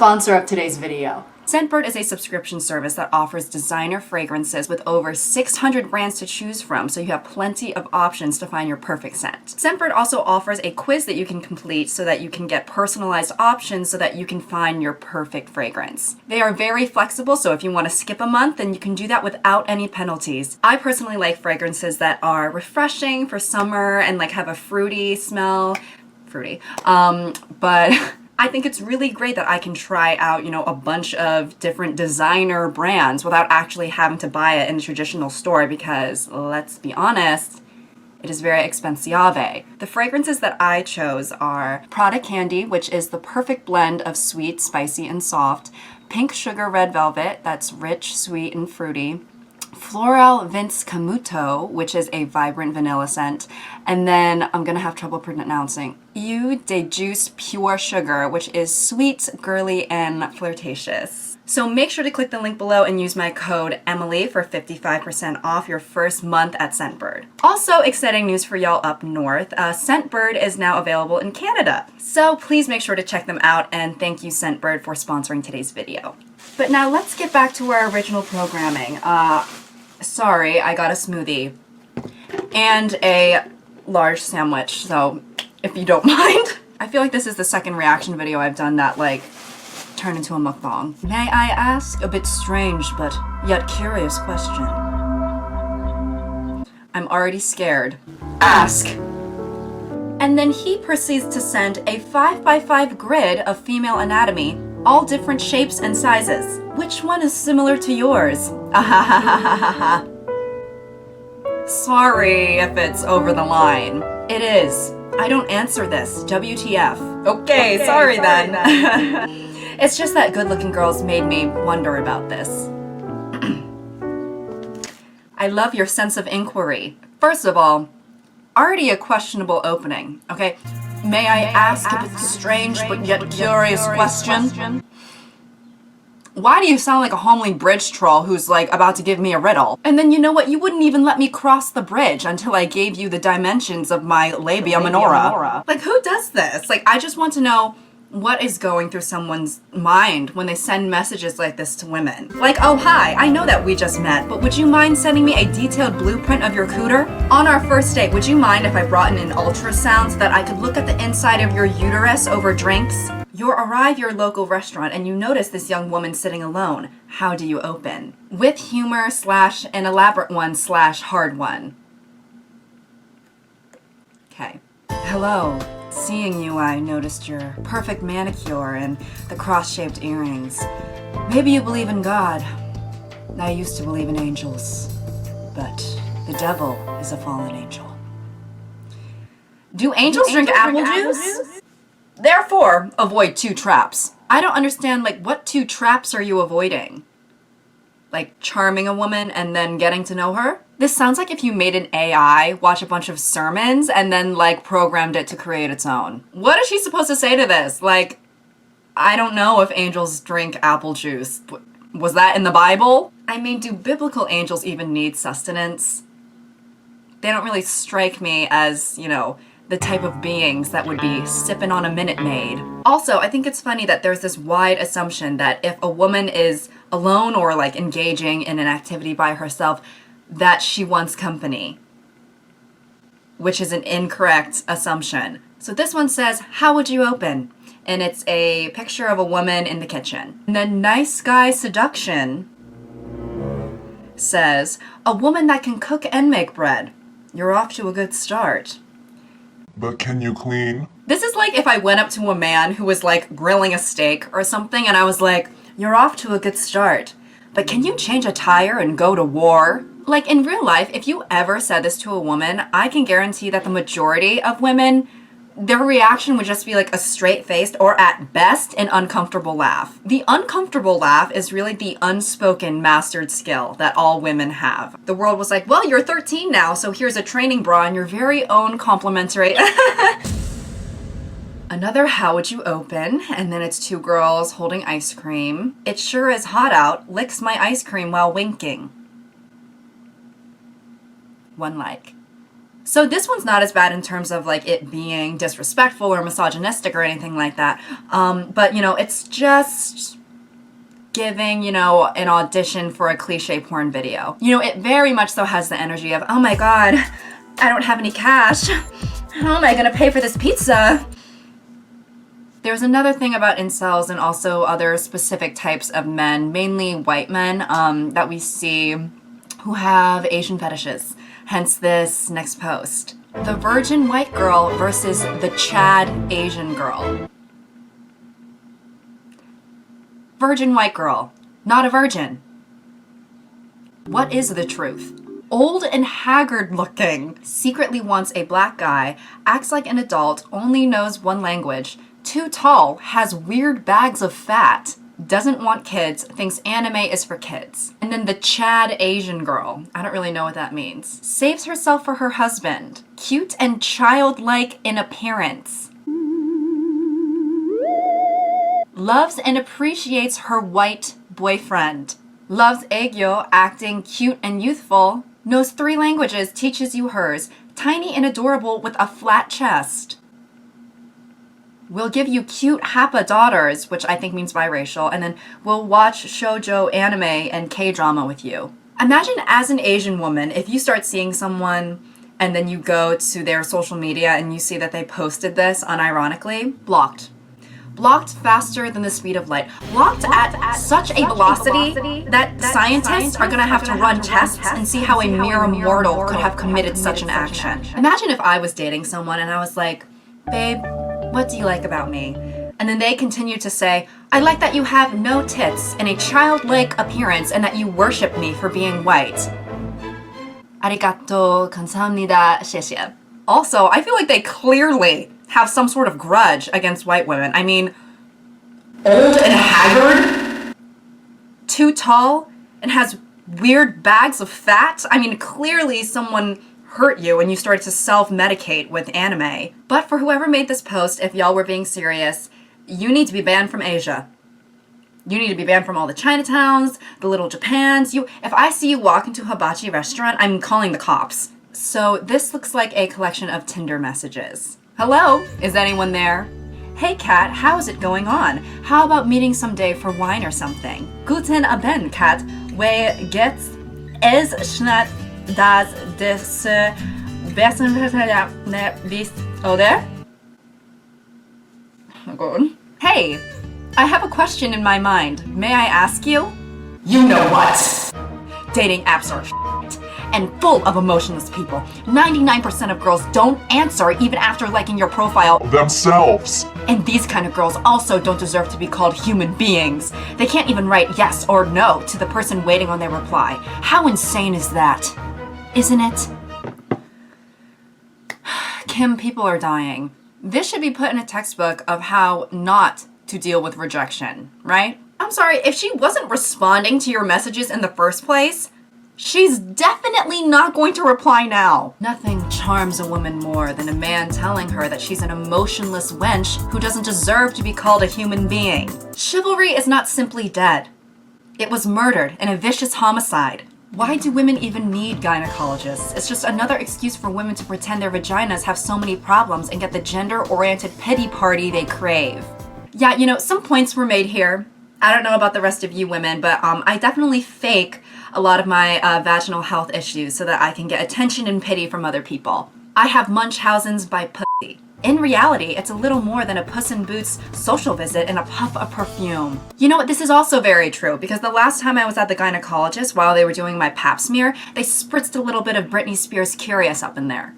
Sponsor of today's video. Scentbird is a subscription service that offers designer fragrances with over 600 brands to choose from, so you have plenty of options to find your perfect scent. Scentbird also offers a quiz that you can complete so that you can get personalized options so that you can find your perfect fragrance. They are very flexible, so if you want to skip a month, then you can do that without any penalties. I personally like fragrances that are refreshing for summer and like have a fruity smell. But I think it's really great that I can try out, a bunch of different designer brands without actually having to buy it in the traditional store because, let's be honest, it is very expensive. The fragrances that I chose are Prada Candy, which is the perfect blend of sweet, spicy, and soft. Pink Sugar Red Velvet, that's rich, sweet, and fruity. Floral Vince Camuto, which is a vibrant vanilla scent. And then I'm gonna have trouble pronouncing Eau de Juice Pure Sugar, which is sweet, girly, and flirtatious. So make sure to click the link below and use my code Emily for 55% off your first month at Scentbird. Also, exciting news for y'all up north, Scentbird is now available in Canada. So please make sure to check them out, and thank you Scentbird for sponsoring today's video. But now let's get back to our original programming. Sorry, I got a smoothie and a large sandwich, so if you don't mind. I feel like this is the second reaction video I've done that turned into a mukbang. May I ask a bit strange but yet curious question? I'm already scared. Ask! And then he proceeds to send a 5x5 grid of female anatomy, all different shapes and sizes. Which one is similar to yours? Ahahahaha. Sorry if it's over the line. It is. I don't answer this. WTF. Okay, sorry then. It's just that good-looking girls made me wonder about this. I love your sense of inquiry. First of all, already a questionable opening, okay? May I ask a bit strange but yet curious question? Why do you sound like a homely bridge troll who's about to give me a riddle? And then you know what? You wouldn't even let me cross the bridge until I gave you the dimensions of my labia minora. Who does this? I just want to know what is going through someone's mind when they send messages like this to women. Oh hi, I know that we just met, but would you mind sending me a detailed blueprint of your cooter? On our first date, would you mind if I brought in an ultrasound so that I could look at the inside of your uterus over drinks? You arrive your local restaurant and you notice this young woman sitting alone. How do you open? With humor / an elaborate one / hard one. Okay. Hello. Seeing you, I noticed your perfect manicure and the cross-shaped earrings. Maybe you believe in God. I used to believe in angels, but the devil is a fallen angel. Do angels drink apple juice? Therefore, avoid 2 traps. I don't understand, what 2 traps are you avoiding? Charming a woman and then getting to know her? This sounds like if you made an AI watch a bunch of sermons and then programmed it to create its own. What is she supposed to say to this? I don't know if angels drink apple juice. Was that in the Bible? I mean, do biblical angels even need sustenance? They don't really strike me as, the type of beings that would be sipping on a Minute Maid. Also, I think it's funny that there's this wide assumption that if a woman is alone or engaging in an activity by herself, that she wants company, which is an incorrect assumption. So this one says, how would you open? And it's a picture of a woman in the kitchen. And then Nice Guy Seduction says, a woman that can cook and make bread. You're off to a good start. But can you clean? This is if I went up to a man who was grilling a steak or something and I was like, you're off to a good start, but can you change a tire and go to war? In real life, if you ever said this to a woman, I can guarantee that the majority of women, their reaction would just be a straight-faced or at best an uncomfortable laugh. The uncomfortable laugh is really the unspoken mastered skill that all women have. The world was like, well, you're 13 now, so here's a training bra and your very own complimentary. Another how would you open, and then it's 2 girls holding ice cream. It sure is hot out, licks my ice cream while winking. 1 like. So this one's not as bad in terms of like it being disrespectful or misogynistic or anything like that. But you know, it's just giving, you know, an audition for a cliche porn video. You know, it very much so has the energy of, oh my god, I don't have any cash. How am I gonna pay for this pizza? There's another thing about incels and also other specific types of men, mainly white men, that we see who have Asian fetishes. Hence this next post. The virgin white girl versus the Chad Asian girl. Virgin white girl, not a virgin. What is the truth? Old and haggard looking, secretly wants a black guy, acts like an adult, only knows one language, too tall, has weird bags of fat, doesn't want kids, thinks anime is for kids. And then the Chad Asian girl, I don't really know what that means, saves herself for her husband, cute and childlike in appearance. Loves and appreciates her white boyfriend. Loves Aegyo, acting cute and youthful. Knows 3 languages, teaches you hers. Tiny and adorable with a flat chest. We'll give you cute Happa daughters, which I think means biracial, and then we'll watch shoujo anime and K-drama with you. Imagine as an Asian woman, if you start seeing someone and then you go to their social media and you see that they posted this unironically, blocked. Blocked faster than the speed of light. Blocked at such a velocity that scientists are gonna have to run tests and see how a mere mortal could have committed such an action. Imagine if I was dating someone and I was like, babe, what do you like about me? And then they continue to say, I like that you have no tits and a childlike appearance and that you worship me for being white. Arigato, 감사합니다, 谢谢. Also, I feel like they clearly have some sort of grudge against white women. I mean, old and haggard, too tall, and has weird bags of fat. I mean, clearly someone hurt you and you started to self-medicate with anime. But for whoever made this post, if y'all were being serious, you need to be banned from Asia. You need to be banned from all the Chinatowns, the little Japans. If I see you walk into a hibachi restaurant, I'm calling the cops. So this looks like a collection of Tinder messages. Hello, is anyone there? Hey Kat, how's it going on? How about meeting someday for wine or something? Guten Abend, Kat. Wie geht's? Es schneit das des besten bis oder? Oh God. Hey, I have a question in my mind. May I ask you? You know what? Dating apps are and full of emotionless people. 99% of girls don't answer even after liking your profile Themselves. And these kind of girls also don't deserve to be called human beings. They can't even write yes or no to the person waiting on their reply. How insane is that? Isn't it? Kim, people are dying. This should be put in a textbook of how not to deal with rejection, right? I'm sorry, if she wasn't responding to your messages in the first place, she's definitely not going to reply now. Nothing charms a woman more than a man telling her that she's an emotionless wench who doesn't deserve to be called a human being. Chivalry is not simply dead. It was murdered in a vicious homicide. Why do women even need gynecologists? It's just another excuse for women to pretend their vaginas have so many problems and get the gender-oriented pity party they crave. Yeah, you know, some points were made here. I don't know about the rest of you women, but I definitely fake a lot of my vaginal health issues so that I can get attention and pity from other people. I have Munchausen's by pussy. In reality, it's a little more than a Puss in Boots social visit and a puff of perfume. You know what, this is also very true because the last time I was at the gynecologist while they were doing my pap smear, they spritzed a little bit of Britney Spears Curious up in there.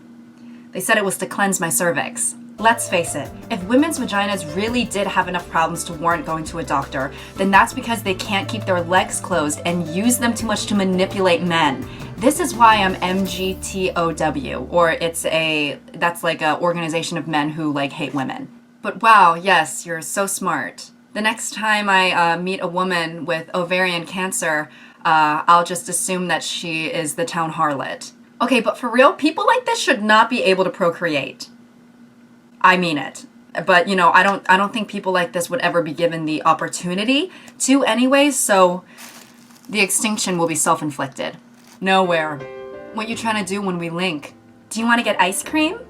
They said it was to cleanse my cervix. Let's face it, if women's vaginas really did have enough problems to warrant going to a doctor, then that's because they can't keep their legs closed and use them too much to manipulate men. This is why I'm MGTOW, or that's like an organization of men who like hate women. But wow, yes, you're so smart. The next time I meet a woman with ovarian cancer, I'll just assume that she is the town harlot. Okay, but for real, people like this should not be able to procreate. I mean it. But, you know, I don't think people like this would ever be given the opportunity to anyways, so the extinction will be self-inflicted. Nowhere. What you trying to do when we link? Do you want to get ice cream?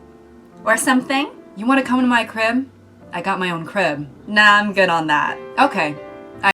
Or something? You want to come to my crib? I got my own crib. Nah, I'm good on that. Okay,